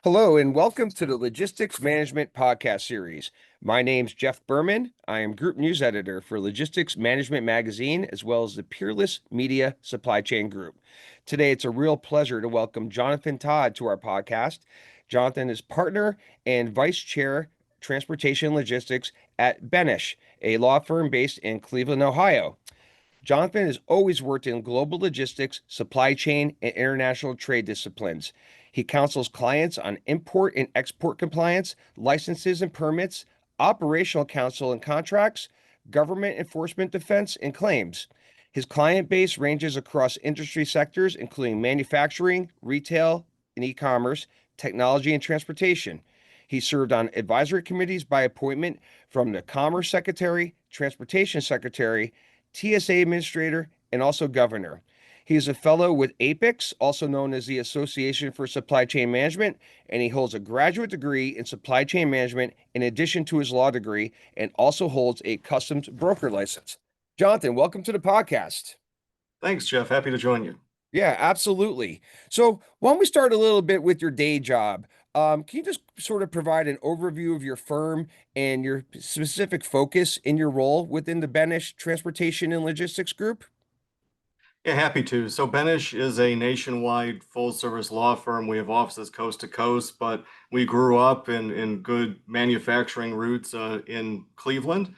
Hello, and welcome to the Logistics Management Podcast Series. My name's Jeff Berman. I am Group News Editor for Logistics Management Magazine, as well as the Peerless Media Supply Chain Group. Today, it's a real pleasure to welcome Jonathan Todd to our podcast. Jonathan is partner and vice chair, transportation logistics at Benesch, a law firm based in Cleveland, Ohio. Jonathan has always worked in global logistics, supply chain, and international trade disciplines. He counsels clients on import and export compliance, licenses and permits, operational counsel and contracts, government enforcement defense, and claims. His client base ranges across industry sectors, including manufacturing, retail, and e-commerce, technology, and transportation. He served on advisory committees by appointment from the Commerce Secretary, Transportation Secretary, TSA Administrator, and also Governor. He is a fellow with APICS, also known as the Association for Supply Chain Management, and he holds a graduate degree in supply chain management in addition to his law degree, and also holds a customs broker license. Jonathan, welcome to the podcast. Thanks, Jeff. Happy to join you. Yeah, absolutely. So, why don't we start a little bit with your day job? Can you just sort of provide an overview of your firm and your specific focus in your role within the Benesch Transportation and Logistics Group? Yeah, happy to. So Benesch is a nationwide full-service law firm. We have offices coast to coast, but we grew up in good manufacturing roots in Cleveland,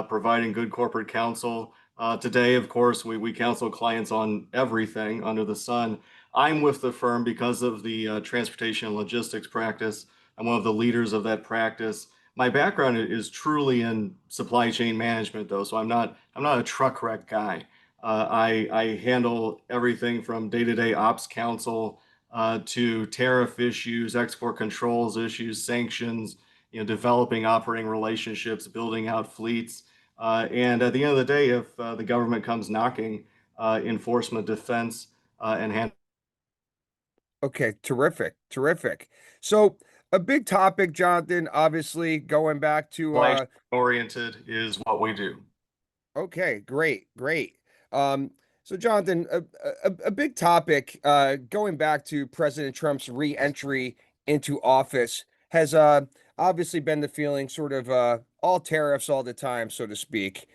providing good corporate counsel. Today, of course, we counsel clients on everything under the sun. I'm with the firm because of the transportation and logistics practice. I'm one of the leaders of that practice. My background is truly in supply chain management, though, so I'm not a truck wreck guy. I handle everything from day-to-day ops counsel to tariff issues, export controls issues, sanctions, developing operating relationships, building out fleets. And at the end of the day, if the government comes knocking, enforcement, defense, and hand. Okay, terrific, terrific. So, a big topic, Jonathan, obviously going back to Supply chain oriented is what we do. okay, great, great. Um, so Jonathan, a big topic going back to President Trump's re-entry into office has obviously been the feeling sort of all tariffs all the time, so to speak.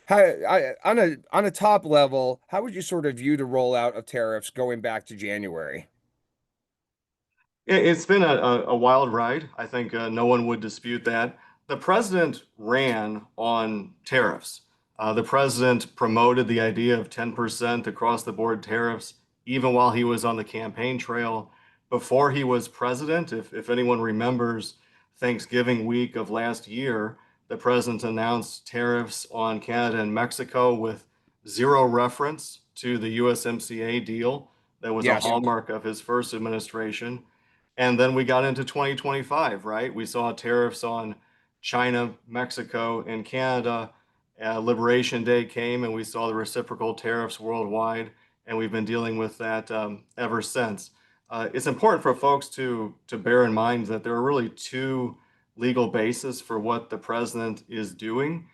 On a top level, how would you sort of view the rollout of tariffs going back to January? It's been a wild ride. I think no one would dispute that. The president ran on tariffs. The president promoted the idea of 10% across the board tariffs, even while he was on the campaign trail. Before he was president, if anyone remembers Thanksgiving week of last year, the president announced tariffs on Canada and Mexico with zero reference to the USMCA deal that was a Yes. hallmark of his first administration. And then we got into 2025, right? We saw tariffs on China, Mexico, and Canada. Liberation Day came and we saw the reciprocal tariffs worldwide, and we've been dealing with that ever since. It's important for folks to bear in mind that there are really two legal bases for what the president is doing.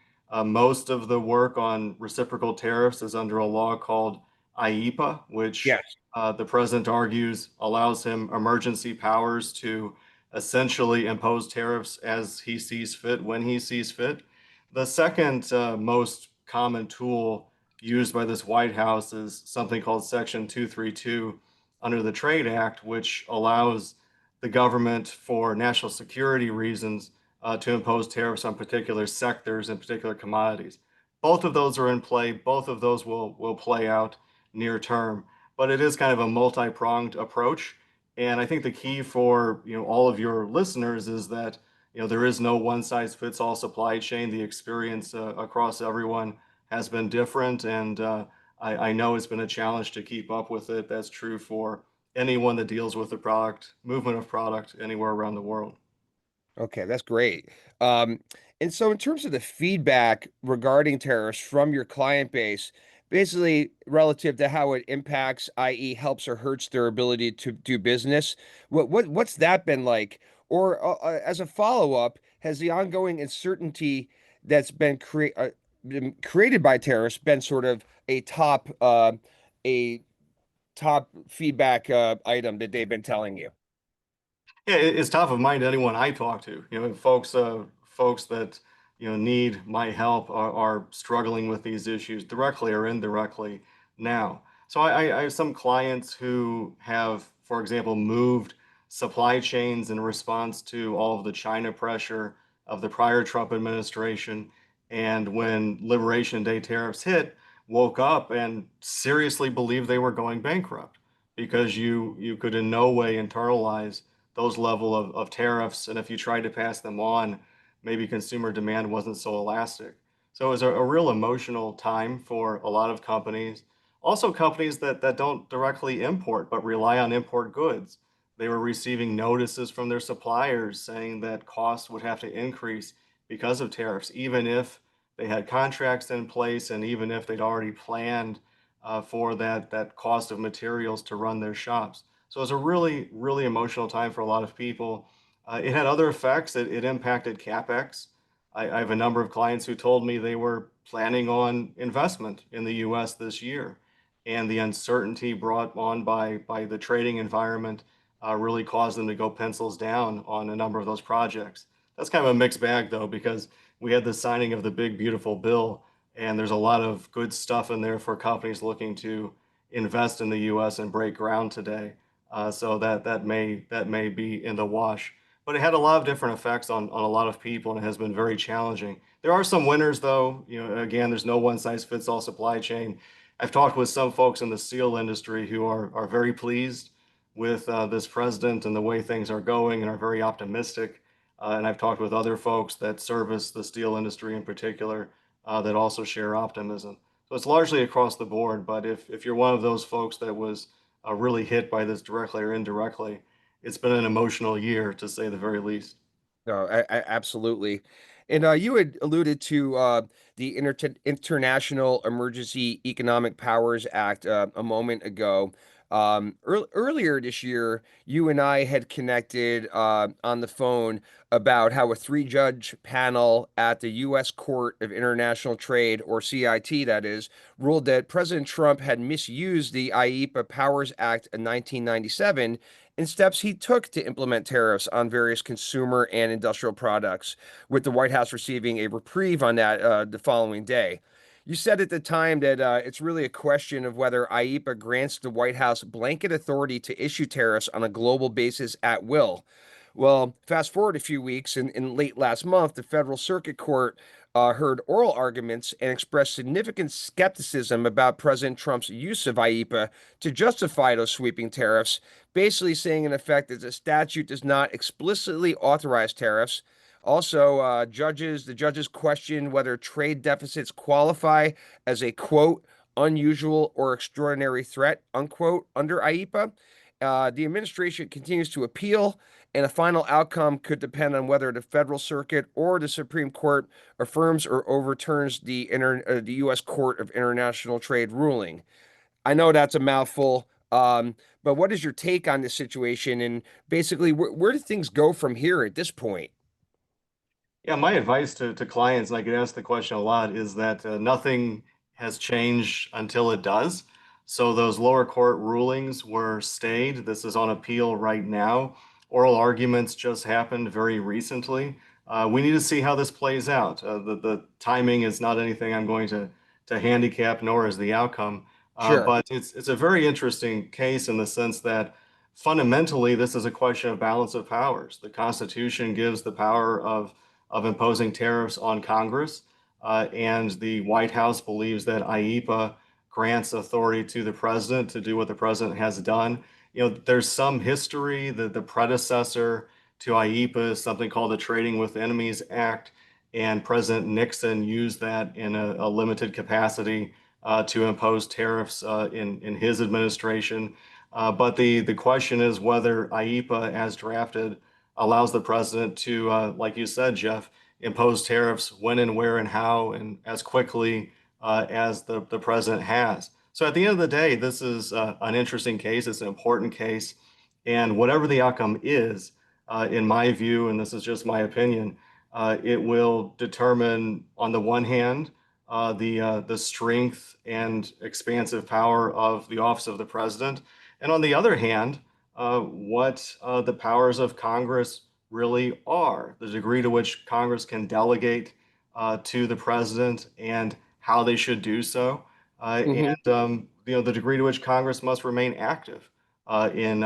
Most of the work on reciprocal tariffs is under a law called IEPA, which Yes. the president argues allows him emergency powers to essentially impose tariffs as he sees fit, when he sees fit. The second most common tool used by this White House is something called Section 232 under the Trade Act, which allows the government, for national security reasons, to impose tariffs on particular sectors and particular commodities. Both of those are in play. Both of those will play out near term, but it is kind of a multi-pronged approach. And I think the key for all of your listeners is that there is no one size fits all supply chain. The experience across everyone has been different, and I know it's been a challenge to keep up with it. That's true for anyone that deals with the product, movement of product anywhere around the world. Okay, that's great. Um, and so in terms of the feedback regarding tariffs from your client base, basically relative to how it impacts, i.e., helps or hurts their ability to do business, what's that been like? Or as a follow-up, has the ongoing uncertainty that's been created by tariffs been sort of a top feedback item that they've been telling you? Yeah, it's top of mind to anyone I talk to. Folks that need my help are struggling with these issues directly or indirectly now. So I have some clients who have, for example, moved supply chains in response to all of the China pressure of the prior Trump administration, and when Liberation Day tariffs hit, woke up and seriously believed they were going bankrupt because you could in no way internalize those level of tariffs. And if you tried to pass them on, maybe consumer demand wasn't so elastic. So it was a real emotional time for a lot of companies. Also, companies that don't directly import but rely on import goods. They were receiving notices from their suppliers saying that costs would have to increase because of tariffs, even if they had contracts in place and even if they'd already planned for that cost of materials to run their shops. So it was a really, really emotional time for a lot of people. It had other effects. It impacted CapEx. I have a number of clients who told me they were planning on investment in the US this year. And the uncertainty brought on by the trading environment really caused them to go pencils down on a number of those projects. That's kind of a mixed bag, though, because we had the signing of the big, beautiful bill, and there's a lot of good stuff in there for companies looking to invest in the US and break ground today. So that may be in the wash. But it had a lot of different effects on a lot of people, and it has been very challenging. There are some winners, though. Again, there's no one size fits all supply chain. I've talked with some folks in the steel industry who are very pleased with this president and the way things are going and are very optimistic. And I've talked with other folks that service the steel industry in particular that also share optimism. So it's largely across the board. But if you're one of those folks that was really hit by this directly or indirectly, it's been an emotional year to say the very least. No, absolutely. And you had alluded to the International Emergency Economic Powers Act a moment ago. Earlier this year, you and I had connected on the phone about how a three-judge panel at the U.S. Court of International Trade, or CIT, that is, ruled that President Trump had misused the IEEPA Powers Act of 1997 in steps he took to implement tariffs on various consumer and industrial products, with the White House receiving a reprieve on that the following day. You said at the time that it's really a question of whether IEEPA grants the White House blanket authority to issue tariffs on a global basis at will. Well, fast forward a few weeks, and in late last month, the Federal Circuit Court heard oral arguments and expressed significant skepticism about President Trump's use of IEEPA to justify those sweeping tariffs, basically saying, in effect, that the statute does not explicitly authorize tariffs. Also, the judges question whether trade deficits qualify as a quote unusual or extraordinary threat unquote under IEEPA. The administration continues to appeal, and a final outcome could depend on whether the Federal Circuit or the Supreme Court affirms or overturns the U.S. Court of International Trade ruling. I know that's a mouthful, but what is your take on this situation? And basically, where do things go from here at this point? Yeah, my advice to clients, and I get asked the question a lot, is that nothing has changed until it does. So those lower court rulings were stayed. This is on appeal right now. Oral arguments just happened very recently. We need to see how this plays out. The timing is not anything I'm going to handicap, nor is the outcome. Sure. But it's a very interesting case in the sense that fundamentally this is a question of balance of powers. The Constitution gives the power of imposing tariffs on Congress. And the White House believes that IEEPA grants authority to the president to do what the president has done. There's some history that the predecessor to IEEPA is something called the Trading with Enemies Act, and President Nixon used that in a limited capacity to impose tariffs in his administration. But the question is whether IEEPA, as drafted, allows the president to, like you said, Jeff, impose tariffs when and where and how and as quickly as the president has. So at the end of the day, this is an interesting case. It's an important case. And whatever the outcome is, in my view, and this is just my opinion, it will determine, on the one hand, the strength and expansive power of the office of the president, and on the other hand, what the powers of Congress really are, the degree to which Congress can delegate to the president and how they should do so, Hmm. the degree to which Congress must remain active in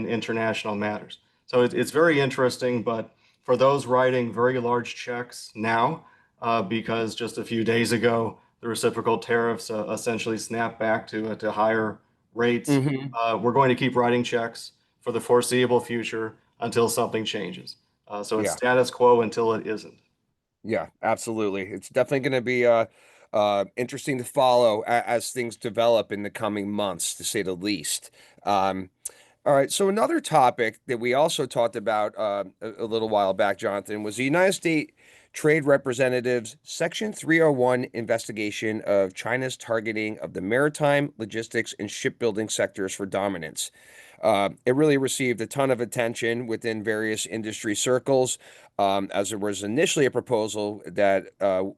international matters. So it's very interesting, but for those writing very large checks now, because just a few days ago the reciprocal tariffs essentially snapped back to higher rates, Hmm. we're going to keep writing checks for the foreseeable future until something changes. So it's Yeah. status quo until it isn't. Yeah, absolutely. It's definitely going to be interesting to follow as things develop in the coming months, to say the least. Um, all right. So another topic that we also talked about a little while back, Jonathan, was the United States Trade Representative's Section 301 investigation of China's targeting of the maritime, logistics, and shipbuilding sectors for dominance. It really received a ton of attention within various industry circles, as there was initially a proposal that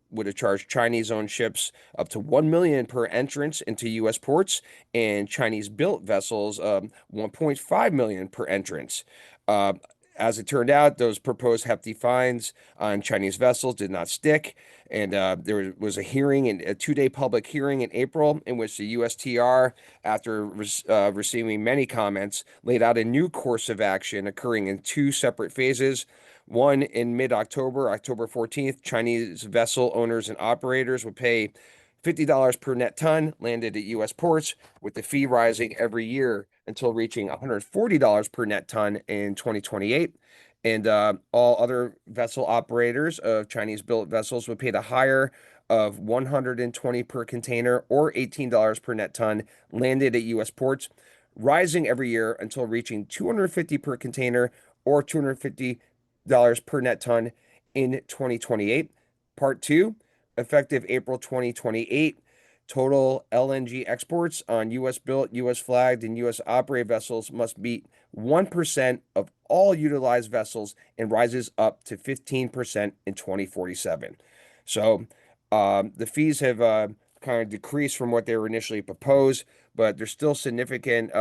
would have charged Chinese-owned ships up to 1 million per entrance into U.S. ports, and Chinese-built vessels 1.5 million per entrance. Uh, as it turned out, those proposed hefty fines on Chinese vessels did not stick, and there was a hearing, a 2-day public hearing in April, in which the USTR, after receiving many comments, laid out a new course of action occurring in two separate phases. One in mid-October, October 14th, Chinese vessel owners and operators would pay $50 per net ton landed at U.S. ports, with the fee rising every year until reaching $140 per net ton in 2028. And all other vessel operators of Chinese-built vessels would pay the higher of 120 per container or $18 per net ton landed at U.S. ports, rising every year until reaching 250 per container or $250 per net ton in 2028. Part two, effective April 2028, total LNG exports on U.S. built, U.S. flagged, and U.S. operated vessels must meet 1% of all utilized vessels and rises up to 15% in 2047. So the fees have kind of decreased from what they were initially proposed, but they're still significant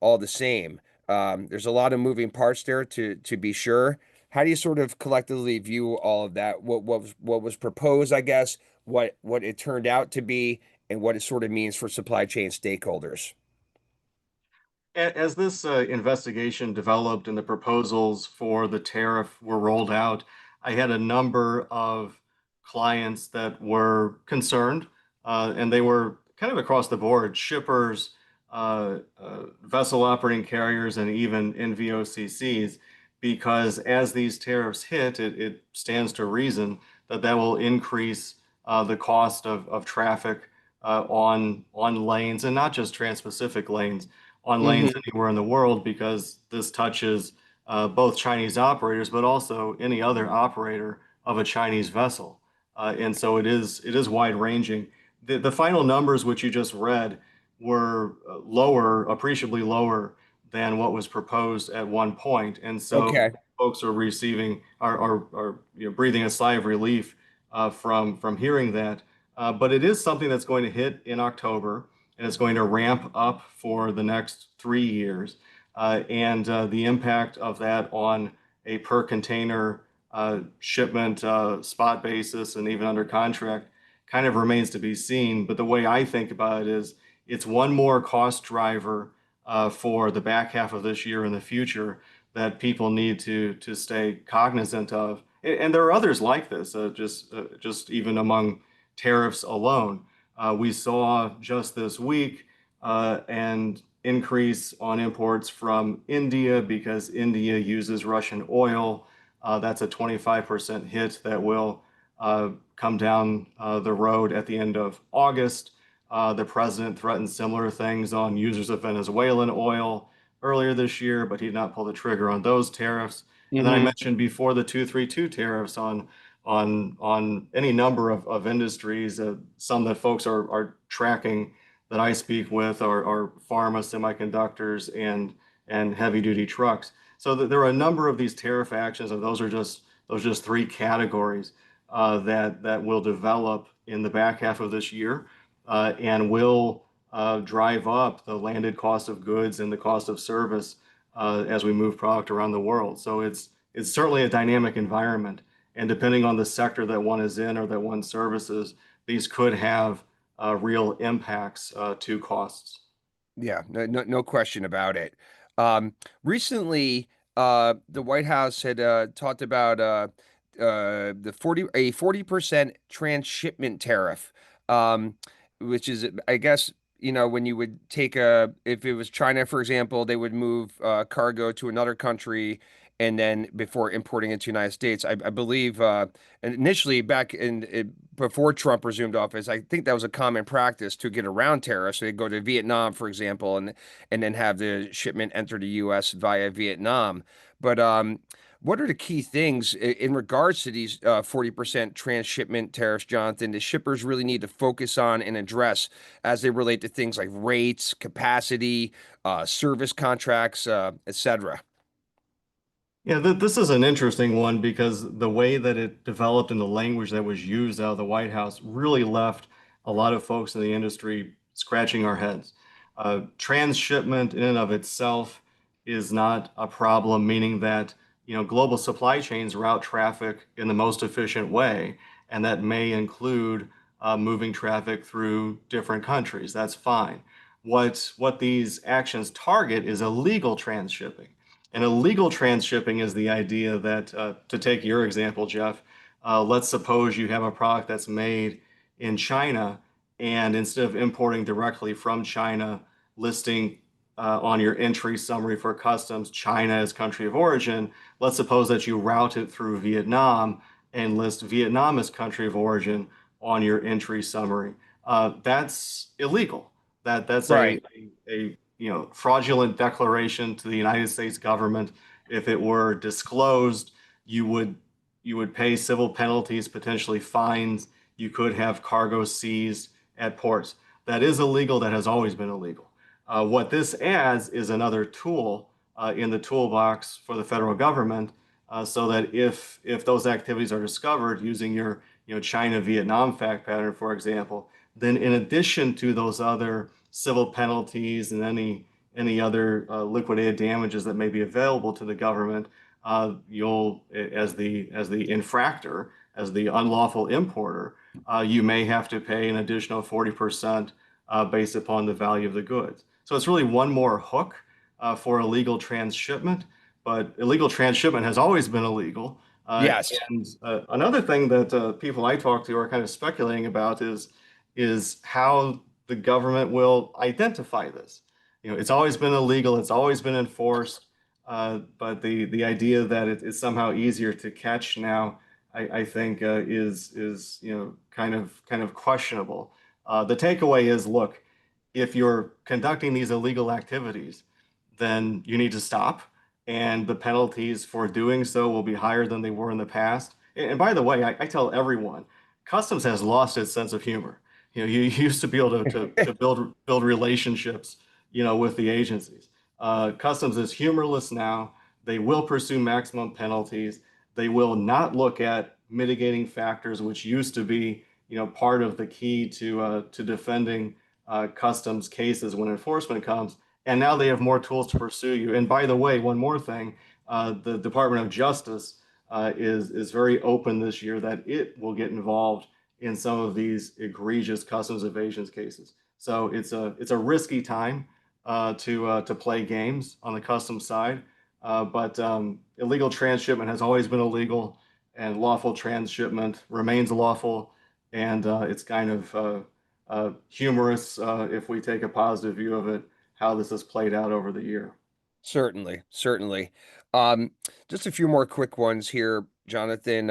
all the same. There's a lot of moving parts there to be sure. How do you sort of collectively view all of that? What was proposed, I guess, what it turned out to be, and what it sort of means for supply chain stakeholders? As this investigation developed and the proposals for the tariff were rolled out, I had a number of clients that were concerned, and they were kind of across the board, shippers, vessel operating carriers, and even NVOCCs, because as these tariffs hit, it stands to reason that that will increase the cost of traffic on lanes, and not just trans-Pacific lanes, on lanes Hmm. anywhere in the world, because this touches both Chinese operators, but also any other operator of a Chinese vessel. And so it is wide ranging. The final numbers which you just read were lower, appreciably lower than what was proposed at one point. And so Okay. folks are breathing a sigh of relief from hearing that. But it is something that's going to hit in October, and it's going to ramp up for the next 3 years. And the impact of that on a per container shipment spot basis and even under contract kind of remains to be seen. But the way I think about it is it's one more cost driver for the back half of this year and the future that people need to stay cognizant of. And there are others like this, just even among tariffs alone. We saw just this week an increase on imports from India because India uses Russian oil. That's a 25% hit that will come down the road at the end of August. The president threatened similar things on users of Venezuelan oil earlier this year, but he did not pull the trigger on those tariffs. And then I Hmm. mentioned before the 232 tariffs on any number of industries. Some that folks are tracking that I speak with are pharma, semiconductors, and heavy duty trucks. So there are a number of these tariff actions, and those just three categories that will develop in the back half of this year and will drive up the landed cost of goods and the cost of service as we move product around the world. So it's certainly a dynamic environment, and depending on the sector that one is in or that one services, these could have real impacts to costs. Yeah, no question about it. Recently, the White House had talked about the 40% transshipment tariff, um, which is, I guess, when you would take if it was China, for example, they would move cargo to another country and then before importing into the United States. I believe initially back before Trump resumed office, I think that was a common practice to get around tariffs. So they go to Vietnam, for example, and then have the shipment enter the U.S. via Vietnam. But what are the key things in regards to these 40% transshipment tariffs, Jonathan, the shippers really need to focus on and address as they relate to things like rates, capacity, service contracts, etc.? Yeah, this is an interesting one because the way that it developed and the language that was used out of the White House really left a lot of folks in the industry scratching our heads. Transshipment in and of itself is not a problem, meaning that, global supply chains route traffic in the most efficient way, and that may include moving traffic through different countries. That's fine. What these actions target is illegal transshipping. And illegal transshipping is the idea that, to take your example, Jeff, let's suppose you have a product that's made in China, and instead of importing directly from China, listing on your entry summary for customs, China as country of origin, let's suppose that you route it through Vietnam and list Vietnam as country of origin on your entry summary. That's illegal. That's Right. a fraudulent declaration to the United States government. If it were disclosed, you would you would pay civil penalties, potentially fines. You could have cargo seized at ports. That is illegal. That has always been illegal. What this adds is another tool in the toolbox for the federal government, so that if those activities are discovered using your China Vietnam fact pattern, for example, then in addition to those other civil penalties and any other liquidated damages that may be available to the government, you'll as the infractor, as the unlawful importer, you may have to pay an additional 40% based upon the value of the goods. So it's really one more hook for illegal transshipment, but illegal transshipment has always been illegal. Uh, Yes. and another thing that people I talk to are kind of speculating about is how the government will identify this. It's always been illegal, it's always been enforced, but the idea that it's somehow easier to catch now, I think is kind of questionable. The takeaway is, look, if you're conducting these illegal activities, then you need to stop, and the penalties for doing so will be higher than they were in the past. And by the way, I tell everyone, customs has lost its sense of humor. You used to be able to build relationships, with the agencies. Customs is humorless now. They will pursue maximum penalties. They will not look at mitigating factors, which used to be, part of the key to defending customs cases when enforcement comes. And now they have more tools to pursue you. And by the way, one more thing, the Department of Justice is very open this year that it will get involved in some of these egregious customs evasions cases. So it's a risky time to play games on the customs side, but illegal transshipment has always been illegal, and lawful transshipment remains lawful, and it's kind of humorous if we take a positive view of it, how this has played out over the year. Certainly, certainly. Um, just a few more quick ones here, Jonathan.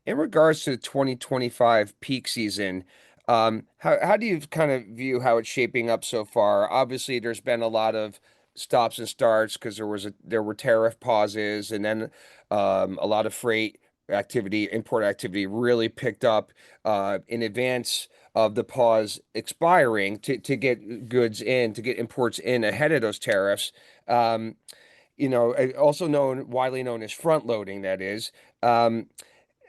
In regards to the 2025 peak season, how do you kind of view how it's shaping up so far? Obviously, there's been a lot of stops and starts because there were tariff pauses, and then a lot of freight activity, import activity really picked up in advance of the pause expiring to get goods in, to get imports in ahead of those tariffs. Um, also widely known as front loading, that is. Um,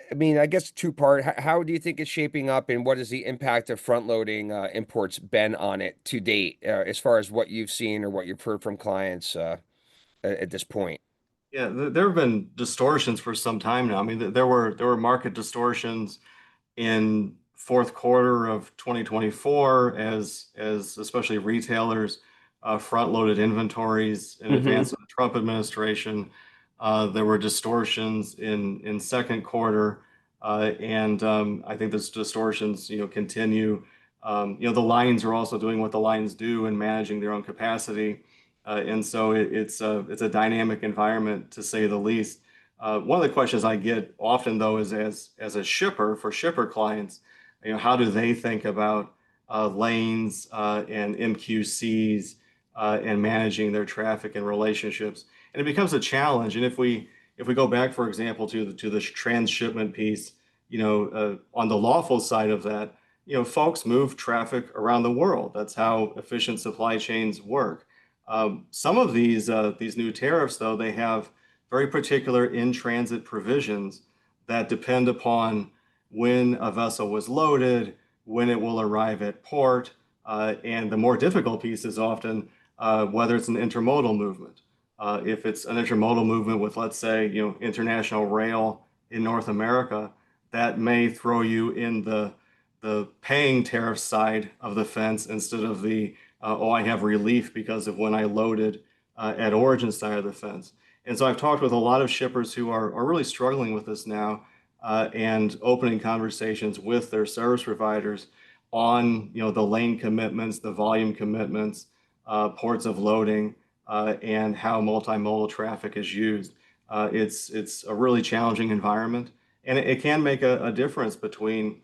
I mean, I guess two part. How do you think it's shaping up, and what has the impact of front loading imports been on it to date, as far as what you've seen or what you've heard from clients? at this point. Yeah, there have been distortions for some time now. I mean, there were market distortions in fourth quarter of 2024 as especially retailers front-loaded inventories in Hmm. advance of the Trump administration. There were distortions in second quarter, and I think those distortions, continue. The lines are also doing what the lines do and managing their own capacity, and so it's a dynamic environment to say the least. One of the questions I get often, though, is as a shipper for shipper clients, how do they think about lanes and MQCs and managing their traffic and relationships? And it becomes a challenge. And if we go back, for example, to the transshipment piece, on the lawful side of that, folks move traffic around the world. That's how efficient supply chains work. Some of these new tariffs, though, they have very particular in-transit provisions that depend upon when a vessel was loaded, when it will arrive at port, and the more difficult piece is often whether it's an intermodal movement. If it's an intermodal movement with, let's say, international rail in North America, that may throw you in the paying tariff side of the fence instead of the oh, I have relief because of when I loaded at origin side of the fence. And so I've talked with a lot of shippers who are really struggling with this now and opening conversations with their service providers on the lane commitments, the volume commitments, ports of loading, and how multimodal traffic is used. It's a really challenging environment, and it can make a difference between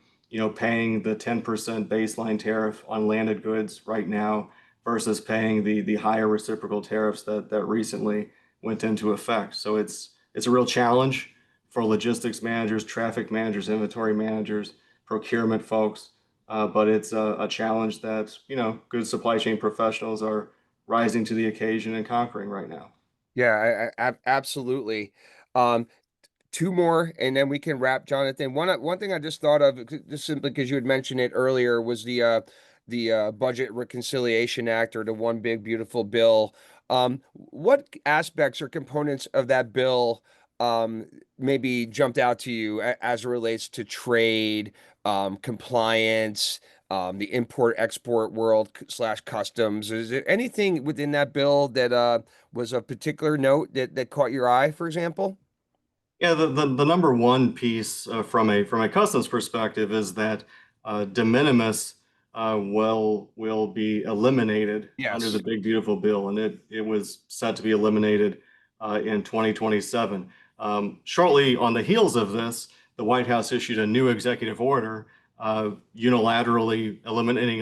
paying the 10% baseline tariff on landed goods right now versus paying the higher reciprocal tariffs that recently went into effect. So it's a real challenge for logistics managers, traffic managers, inventory managers, procurement folks. But it's a challenge that, good supply chain professionals are rising to the occasion and conquering right now. Yeah, absolutely. Um, Two more, and then we can wrap, Jonathan. One thing I just thought of, just simply because you had mentioned it earlier, was the Budget Reconciliation Act, or the One Big Beautiful Bill. What aspects or components of that bill maybe jumped out to you as it relates to trade, compliance, the import-export world slash customs? Is there anything within that bill that was of particular note that caught your eye, for example? Yeah, the number one piece from a customs perspective is that de minimis will be eliminated under the Yes. Big Beautiful Bill, and it was set to be eliminated in 2027. Shortly on the heels of this, the White House issued a new executive order unilaterally eliminating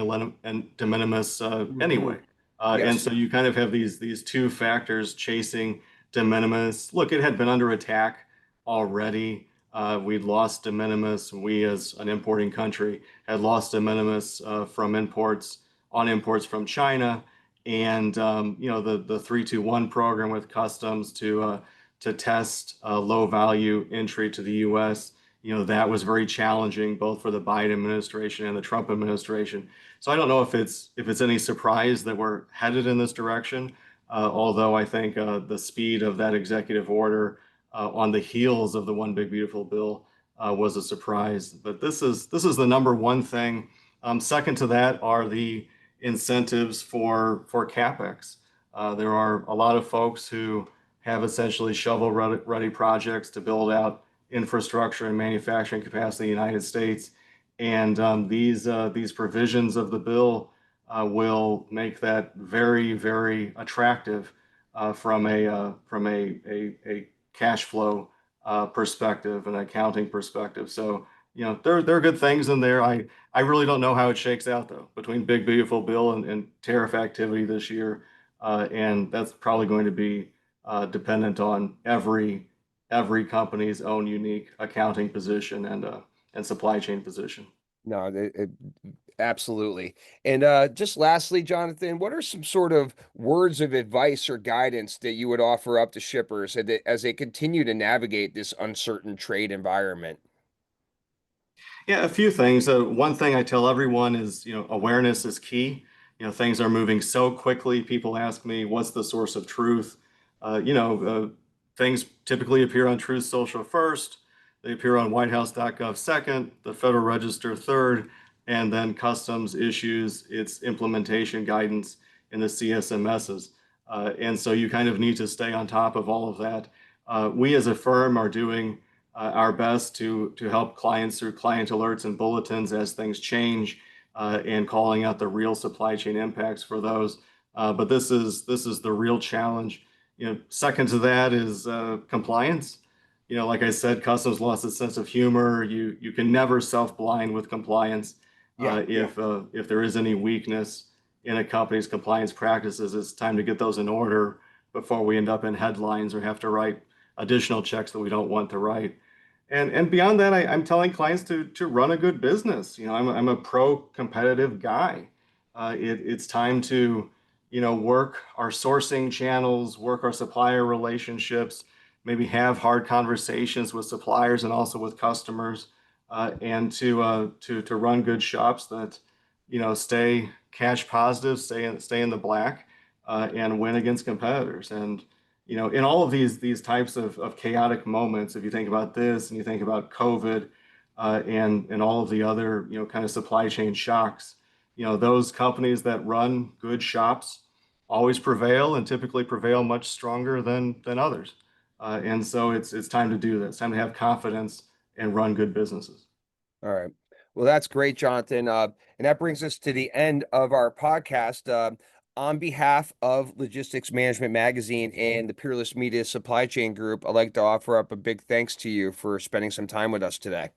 de minimis Hmm. anyway. And Yes. so you kind of have these two factors chasing de minimis. Look, it had been under attack already. We'd lost de minimis. We, as an importing country, had lost de minimis from imports from China, and the 321 program with customs to test low value entry to the U.S. That was very challenging both for the Biden administration and the Trump administration. So I don't know if it's any surprise that we're headed in this direction. Although I think the speed of that executive order on the heels of the One Big Beautiful Bill was a surprise. But this is the number one thing. Second to that are the incentives for CapEx. There are a lot of folks who have essentially shovel-ready projects to build out infrastructure and manufacturing capacity in the United States. And these provisions of the bill will make that very, very attractive from a cash flow perspective and accounting perspective. So, there are good things in there. I really don't know how it shakes out though between Big Beautiful Bill and tariff activity this year, and that's probably going to be dependent on every company's own unique accounting position and supply chain position. No, absolutely. And just lastly, Jonathan, what are some sort of words of advice or guidance that you would offer up to shippers as they continue to navigate this uncertain trade environment? Yeah, a few things. One thing I tell everyone is, awareness is key. Things are moving so quickly. People ask me, what's the source of truth? You know, things typically appear on Truth Social first. They appear on whitehouse.gov second, the Federal Register third, and then Customs issues its implementation guidance in the CSMSs. And so you kind of need to stay on top of all of that. We as a firm are doing our best to help clients through client alerts and bulletins as things change, and calling out the real supply chain impacts for those. But this is the real challenge. Second to that is compliance. Like I said, customs lost its sense of humor. You can never self-blind with compliance. Yeah, If there is any weakness in a company's compliance practices, it's time to get those in order before we end up in headlines or have to write additional checks that we don't want to write. And beyond that, I'm telling clients to run a good business. I'm a pro-competitive guy. It's time to work our sourcing channels, work our supplier relationships, maybe have hard conversations with suppliers and also with customers, and to run good shops that stay cash positive, stay in the black, and win against competitors. And in all of these types of chaotic moments, if you think about this and you think about COVID, and all of the other kind of supply chain shocks, those companies that run good shops always prevail and typically prevail much stronger than others. And so it's time to do this. Time to have confidence and run good businesses. all right. Well, that's great, Jonathan. And that brings us to the end of our podcast. On behalf of Logistics Management Magazine and the Peerless Media Supply Chain Group, I'd like to offer up a big thanks to you for spending some time with us today.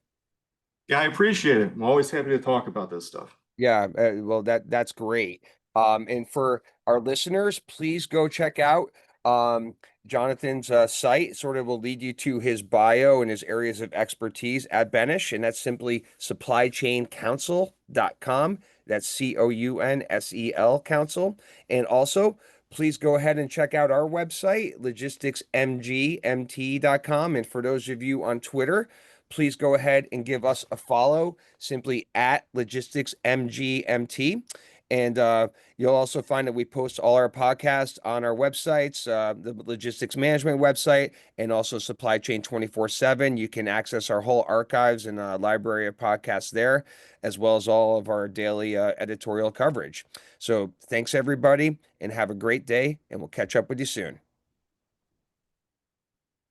Yeah, I appreciate it. I'm always happy to talk about this stuff. Yeah, well, that's great. And for our listeners, please go check out Jonathan's site. Sort of will lead you to his bio and his areas of expertise at Benesch, and that's simply supplychaincounsel.com. That's COUNSEL Council. And also, please go ahead and check out our website, logisticsmgmt.com. And for those of you on Twitter, please go ahead and give us a follow, simply at logisticsmgmt. And you'll also find that we post all our podcasts on our websites, the logistics management website, and also Supply Chain 24/7. You can access our whole archives and library of podcasts there, as well as all of our daily editorial coverage. So thanks, everybody, and have a great day, and we'll catch up with you soon.